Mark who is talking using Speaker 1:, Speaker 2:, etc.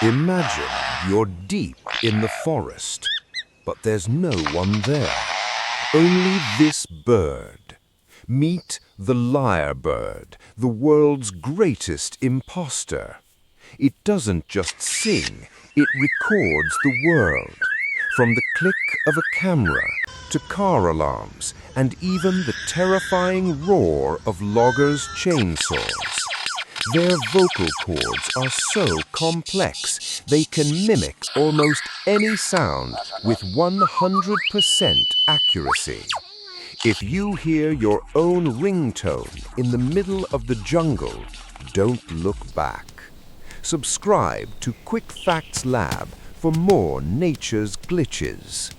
Speaker 1: Imagine you're deep in the forest, but there's no one there. Only this bird. Meet the lyrebird, the world's greatest imposter. It doesn't just sing, it records the world. From the click of a camera to car alarms and even the terrifying roar of loggers' chainsaws. Their vocal cords are so complex they can mimic almost any sound with 100% accuracy. If you hear your own ringtone in the middle of the jungle, don't look back. Subscribe to Quick Facts Lab for more nature's glitches.